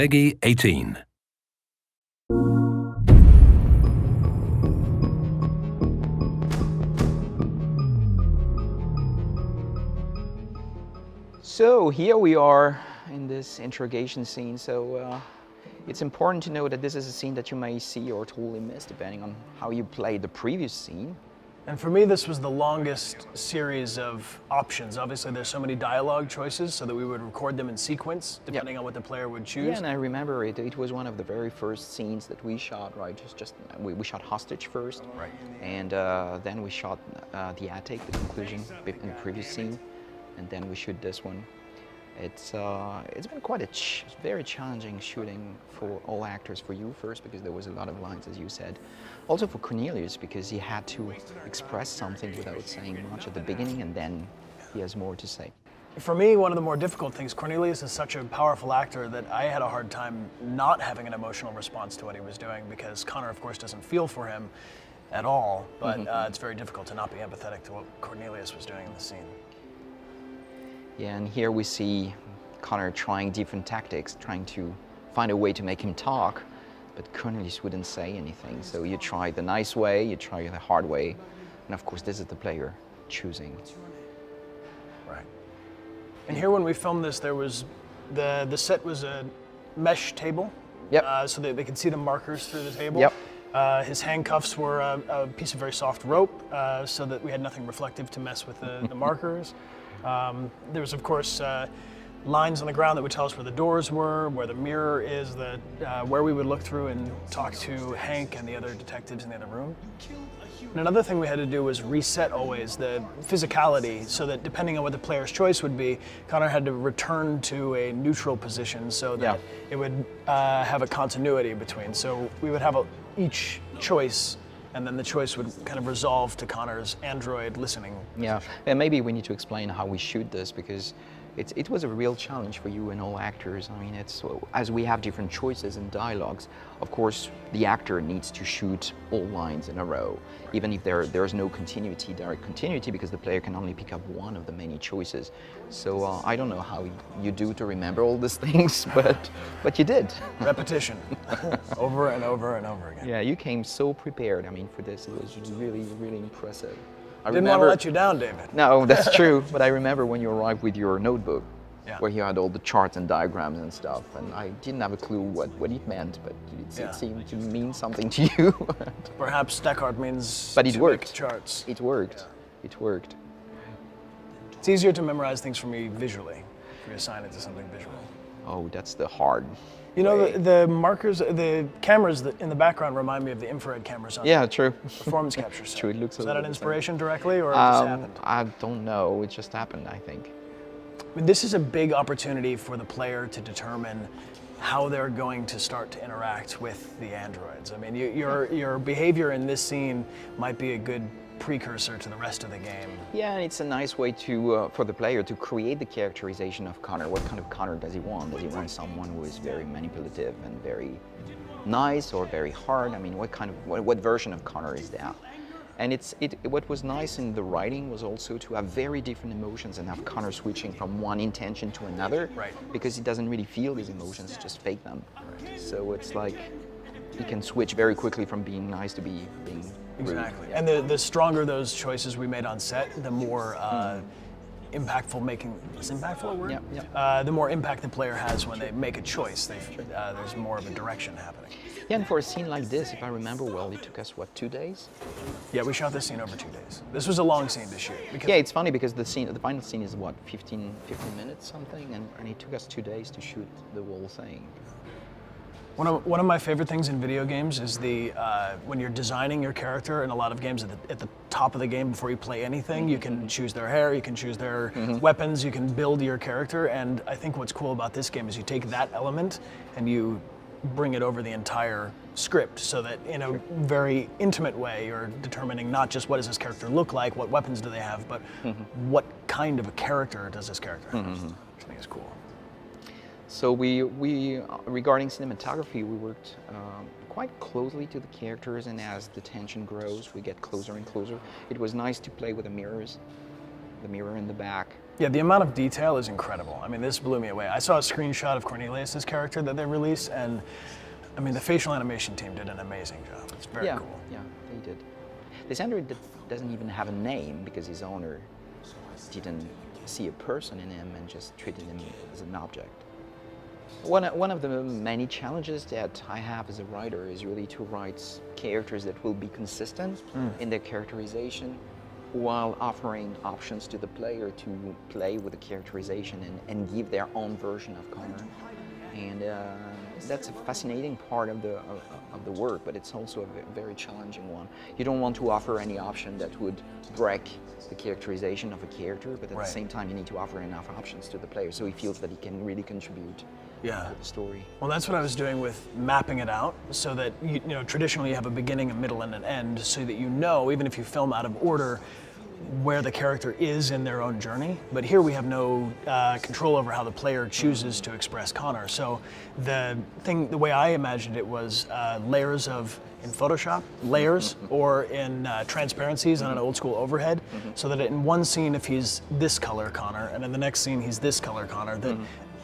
Peggy 18. So here we are in this interrogation scene. So it's important to know that this is a scene that you may see or totally miss depending on how you played the previous scene. And for me, this was the longest series of options. Obviously, there's so many dialogue choices, so that we would record them in sequence, depending on what the player would choose. Yeah, and I remember it was one of the very first scenes that we shot, right? We shot hostage first, right? And then we shot the attic, the conclusion in the previous scene, and then we shoot this one. It's been quite a very challenging shooting for all actors. For you first, because there was a lot of lines, as you said. Also for Cornelius, because he had to express something without saying much at the beginning, and then he has more to say. For me, one of the more difficult things, Cornelius is such a powerful actor that I had a hard time not having an emotional response to what he was doing, because Connor, of course, doesn't feel for him at all, but it's very difficult to not be empathetic to what Cornelius was doing in the scene. Yeah, and here we see Connor trying different tactics, trying to find a way to make him talk, but Cornelius wouldn't say anything. So you try the nice way, you try the hard way, and of course this is the player choosing. Right. And here when we filmed this, there was, the set was a mesh table, so that they could see the markers through the table. Yep. His handcuffs were a piece of very soft rope, so that we had nothing reflective to mess with the markers. There was, of course, lines on the ground that would tell us where the doors were, where the mirror is, where we would look through and talk to Hank and the other detectives in the other room. And another thing we had to do was reset always the physicality, so that depending on what the player's choice would be, Connor had to return to a neutral position so that it would have a continuity between. So we would have each choice, and then the choice would kind of resolve to Connor's android listening. Yeah, and maybe we need to explain how we shoot this, because it was a real challenge for you and all actors. I mean, as we have different choices and dialogues, of course, the actor needs to shoot all lines in a row, even if there's no direct continuity, because the player can only pick up one of the many choices. So I don't know how you do to remember all these things, but you did. Repetition, over and over and over again. Yeah, you came so prepared. I mean, for this, it was really, really impressive. I didn't want to let you down, David. No, that's true. But I remember when you arrived with your notebook, where you had all the charts and diagrams and stuff, and I didn't have a clue what it meant, but it seemed to mean something to you. Perhaps Dechart means but it worked. Charts. It worked. It worked. It's easier to memorize things for me visually, if you assign it to something visual. Oh, that's the hard You know, the markers, the cameras in the background remind me of the infrared cameras on true. performance capture set. True, it looks Is that an inspiration directly, or it just happened? I don't know. It just happened, I think. I mean, this is a big opportunity for the player to determine how they're going to start to interact with the androids. I mean, your behavior in this scene might be a good precursor to the rest of the game. Yeah, and it's a nice way to for the player to create the characterization of Connor. What kind of Connor does he want? Does he want someone who is very manipulative and very nice, or very hard? I mean, what version of Connor is that? And what was nice in the writing was also to have very different emotions and have Connor switching from one intention to another, because he doesn't really feel his emotions, just fake them. So it's like he can switch very quickly from being nice to being rude. Exactly. And the stronger those choices we made on set, the more impactful is impactful a word? Yeah. The more impact the player has when they make a choice. There's more of a direction happening. Yeah, and for a scene like this, if I remember well, it took us, what, 2 days? Yeah, we shot this scene over 2 days. This was a long scene to shoot. Yeah, it's funny because the final scene is, what, 15 minutes something, and it took us 2 days to shoot the whole thing. One of my favorite things in video games is when you're designing your character. In a lot of games, at the top of the game, before you play anything, you can choose their hair, you can choose their weapons, you can build your character. And I think what's cool about this game is you take that element and you bring it over the entire script, so that in a very intimate way, you're determining not just what does this character look like, what weapons do they have, but what kind of a character does this character have, which I think is cool. So we regarding cinematography, we worked quite closely to the characters, and as the tension grows, we get closer and closer. It was nice to play with the mirrors, the mirror in the back. Yeah, the amount of detail is incredible. I mean, this blew me away. I saw a screenshot of Cornelius's character that they released, and I mean, the facial animation team did an amazing job. It's very cool. Yeah, they did. This android doesn't even have a name because his owner didn't see a person in him and just treated him as an object. One of the many challenges that I have as a writer is really to write characters that will be consistent in their characterization while offering options to the player to play with the characterization and give their own version of Connor. And that's a fascinating part of the work, but it's also a very challenging one. You don't want to offer any option that would break the characterization of a character, but at the same time you need to offer enough options to the player so he feels that he can really contribute to the story. Well, that's what I was doing with mapping it out, so that you know, traditionally you have a beginning, a middle, and an end, so that you know, even if you film out of order, where the character is in their own journey. But here we have no control over how the player chooses to express Connor. So the way I imagined it was layers in Photoshop, layers, or in transparencies on an old school overhead, so that in one scene, if he's this color Connor, and in the next scene, he's this color Connor, that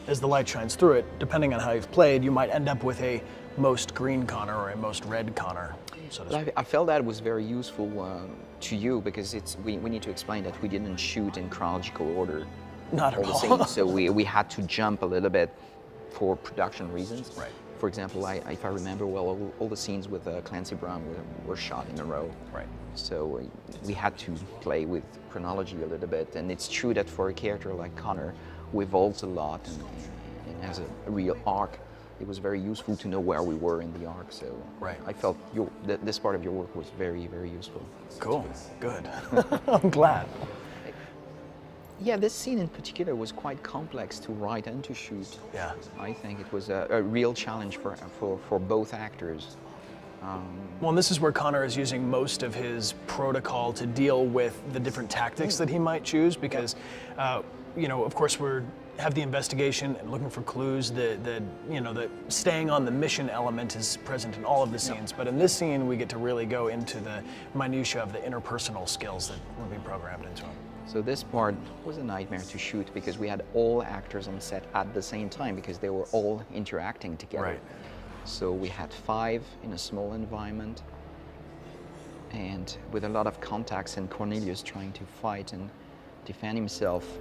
as the light shines through it, depending on how you've played, you might end up with a most green Connor or a most red Connor. So I felt that was very useful to you because we need to explain that we didn't shoot in chronological order. Not at all. Scenes, so we had to jump a little bit for production reasons. Right. For example, if I remember well, all the scenes with Clancy Brown were shot in a row. Right. So we had to play with chronology a little bit, and it's true that for a character like Connor, who evolves a lot and has a real arc, it was very useful to know where we were in the arc. So I felt this part of your work was very, very useful. Cool, good. I'm glad. Yeah, this scene in particular was quite complex to write and to shoot. Yeah. I think it was a real challenge for both actors. Well, and this is where Connor is using most of his protocol to deal with the different tactics that he might choose, because, you know, of course we have the investigation and looking for clues. The staying on the mission element is present in all of the scenes, but in this scene we get to really go into the minutia of the interpersonal skills that would be programmed into him. So this part was a nightmare to shoot because we had all actors on set at the same time because they were all interacting together. Right. So we had 5 in a small environment and with a lot of contacts, and Cornelius trying to fight and defend himself.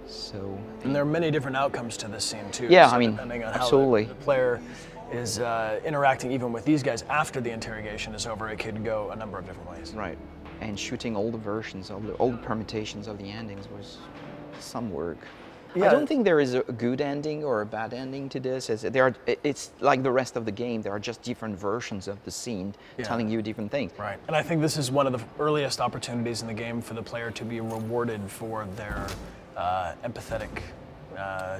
So, and there are many different outcomes to this scene too. Yeah, so I mean, depending on absolutely. how the player is interacting even with these guys after the interrogation is over, it could go a number of different ways. Right. And shooting all the versions, all the permutations of the endings was some work. Yeah. I don't think there is a good ending or a bad ending to this. It's like the rest of the game. There are just different versions of the scene telling you different things. Right. And I think this is one of the earliest opportunities in the game for the player to be rewarded for their empathetic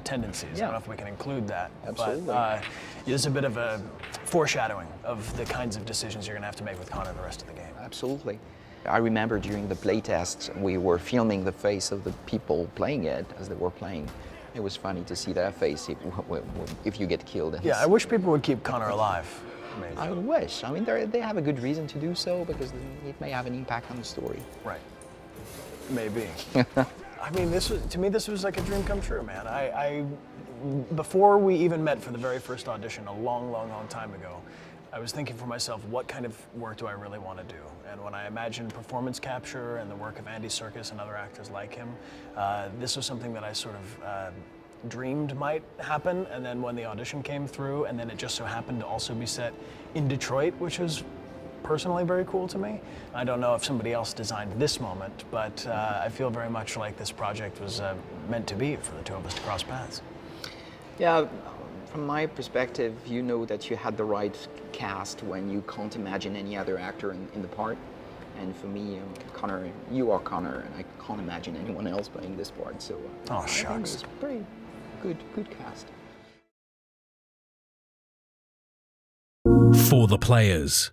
tendencies. I don't know if we can include that. Absolutely. But it is a bit of a foreshadowing of the kinds of decisions you're going to have to make with Connor the rest of the game. Absolutely. I remember during the playtest, we were filming the face of the people playing it as they were playing. It was funny to see their face if you get killed. Yeah, I wish people would keep Connor alive. Maybe. I wish. I mean, they have a good reason to do so because it may have an impact on the story. Right. Maybe. I mean, to me, this was like a dream come true, man. Before we even met for the very first audition a long, long, long time ago, I was thinking for myself, what kind of work do I really want to do? And when I imagined performance capture and the work of Andy Serkis and other actors like him, this was something that I sort of dreamed might happen. And then when the audition came through, and then it just so happened to also be set in Detroit, which was personally very cool to me. I don't know if somebody else designed this moment, but I feel very much like this project was meant to be for the two of us to cross paths. Yeah. From my perspective, you know that you had the right cast when you can't imagine any other actor in the part. And for me, Connor, you are Connor, and I can't imagine anyone else playing this part. So I think it's pretty good cast. For the players.